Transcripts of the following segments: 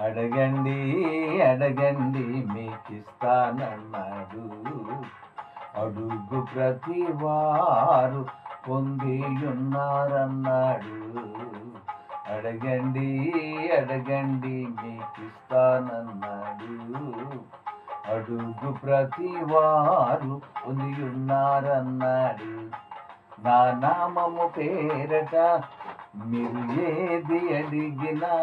అడగండి అడగండి మీకిస్తానన్నాడు. అడుగు ప్రతి వారు పొందియున్నారన్నాడు. అడగండి అడగండి మీకిస్తానన్నాడు. అడుగు ప్రతి వారు పొందియున్నారన్నాడు. నా నామము పేరట మీరు ఏది అడిగినా,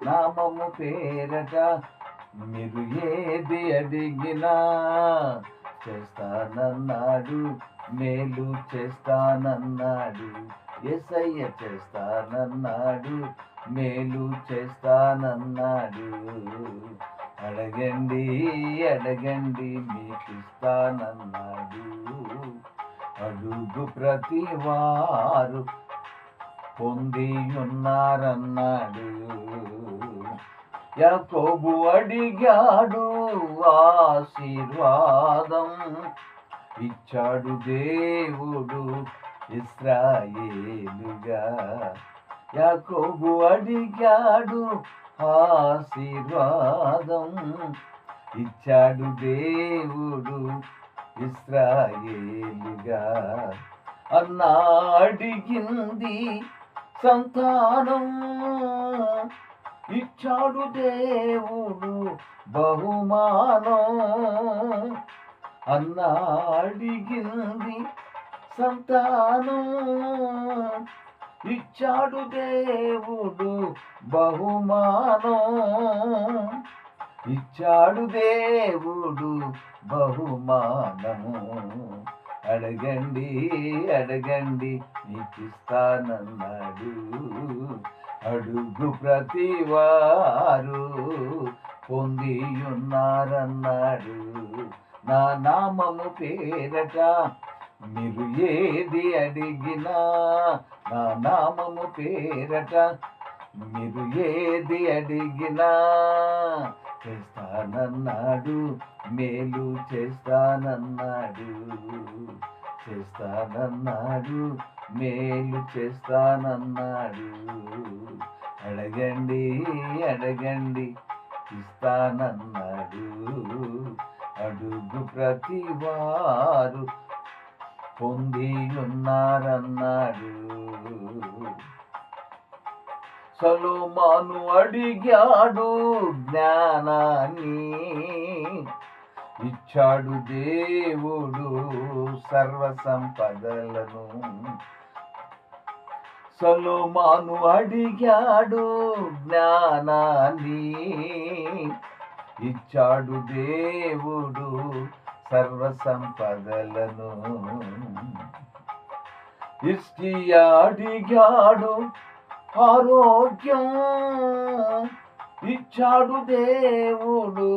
నామము పేరట మీరు ఏది అడిగినా చేస్తానన్నాడు, మేలు చేస్తానన్నాడు. యేసయ్య చేస్తానన్నాడు, మేలు చేస్తానన్నాడు. అడగండి అడగండి మీకిస్తానన్నాడు. అడుగు ప్రతి వారు పొందియున్నారన్నాడు. యాకోబు అడిగాడు ఆశీర్వాదం, ఇచ్చాడు దేవుడు ఇశ్రాయేలుగా. యాకోబు అడిగాడు ఆశీర్వాదం, ఇచ్చాడు దేవుడు ఇశ్రాయేలుగా. అన్నా అడిగింది సంతానం, ఇచ్చాడు దేవుడు బహుమానం. అన్నా అడిగింది సంతానం, ఇచ్చాడు దేవుడు బహుమానం. ఇచ్చాడు దేవుడు బహుమానము. అడగండి అడగండి మీకిస్తానన్నాడు. అడుగు ప్రతి వారు పొందియున్నారన్నాడు. నా నామము పేరట మీరు ఏది అడిగినా, నా నామము పేరట మీరు ఏది అడిగినా చేస్తానన్నాడు, మేలు చేస్తానన్నాడు. చేస్తానన్నాడు, మేలు చేస్తానన్నాడు. అడగండి అడగండి ఇస్తానన్నాడు. అడుగు ప్రతి వారు పొందియున్నారన్నాడు. సొలొమోను అడిగాడు జ్ఞానాన్ని, ఇచ్చాడు దేవుడు సర్వ సంపదలను. సొలొమోను అడిగాడు జ్ఞానాన్ని, ఇచ్చాడు దేవుడు సర్వ సంపదలను. హిజ్కియా అడిగాడు ఆరోగ్యం, ఇచ్చాడు దేవుడు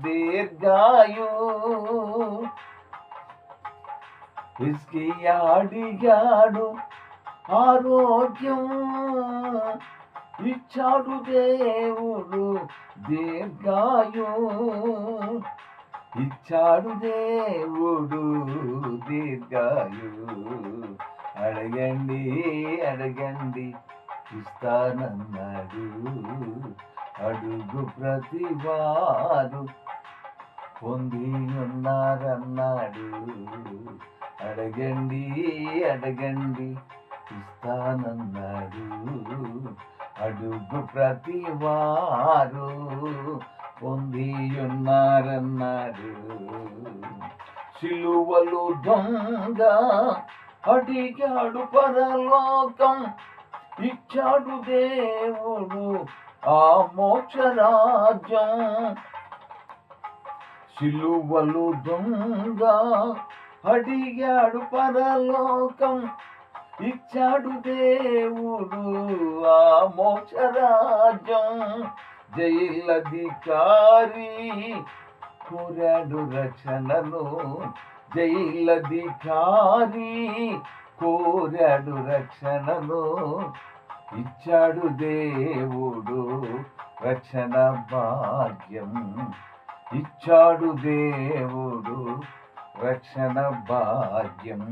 దీర్ఘాయు. హిజ్కియా అడిగాడు ఆరోగ్యం, ఇచ్చాడు దేవుడు దీర్ఘాయు. ఇచ్చాడు దేవుడు దీర్ఘాయు. అడగండి అడగండి ఇస్తానన్నాడు. అడుగు ప్రతి వారు పొందియున్నారన్నాడు. అడగండి అడగండి ఇస్తానన్నాడు. అడుగు ప్రతి వారు పొందియున్నారన్నాడు. సిలువలు దొంగ అడిగాడు పరలోకం, ఇచ్చాడు దేవుడు ఆ మోక్షరాజ్యం. సిలువలు దొంగ అడిగాడు పరలోకం, ఇచ్చాడు దేవుడు ఆ మోక్షరాజ్యం. జైలధికారి కోరాడు రక్షణను, జైలధికారి కోరాడు రక్షణను. ఇచ్చాడు దేవుడు రక్షణ భాగ్యం, ఇచ్చాడు దేవుడు రక్షణ భాగ్యం.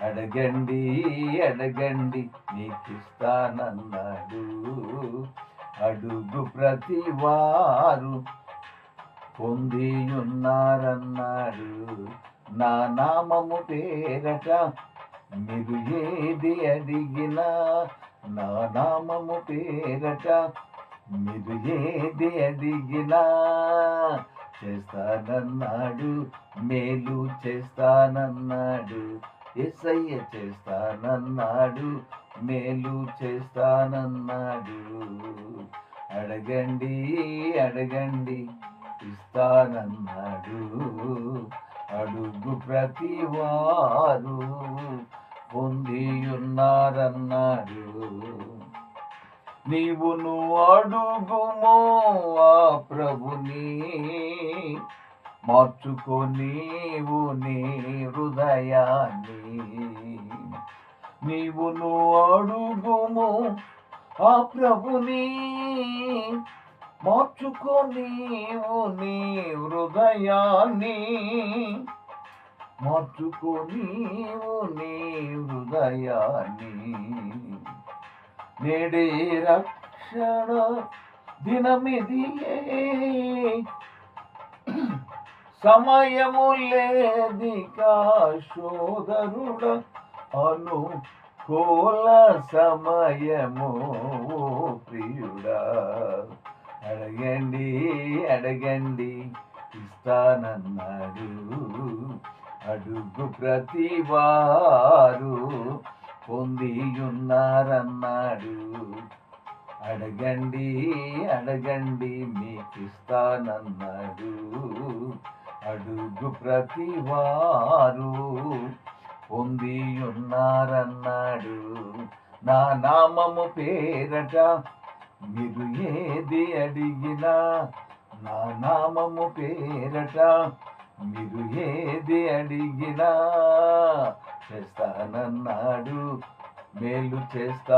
అడగండి అడగండి నీకిస్తానన్నాడు. అడుగు ప్రతి వారు పొందియున్నారన్నాడు. నా నామము పేరట మీరు ఏది అడిగినా, నా నామము పేరట మీరు ఏది అడిగినా చేస్తానన్నాడు. మేలు చేస్తానన్నాడు. యేసయ్య చేస్తానన్నాడు. మేలు చేస్తానన్నాడు. అడగండి అడగండి ఇస్తానన్నాడు. అడుగు ప్రతి వారు పొందియున్నారన్నాడు. నీవును అడుగుమో ఆ ప్రభుని, మార్చుకో నీవు నీ హృదయాన్ని. నీవును అడుగుమో ఆ ప్రభుని, మార్చుకో నీవు నీ హృదయాన్ని. మార్చుకో నీవు నీ హృదయాన్ని. నేడే రక్షణ దినమిదియే, సమయము లేదికా సోదరుడ, అనుకూల సమయము ప్రియుడా. అడగండి అడగండి ఇస్తానన్నాడు. అడుగు ప్రతి వారు పొందియున్నారన్నాడు. అడగండి అడగండి మీకిస్తానన్నాడు. అడుగు ప్రతి వారు పొందియున్నారన్నాడు. నా నామము పేరట మీరు ఏది అడిగినా, నా నామము పేరట మీరు ఏది అడిగినా చేస్తానన్నాడు. మేలు చేస్తా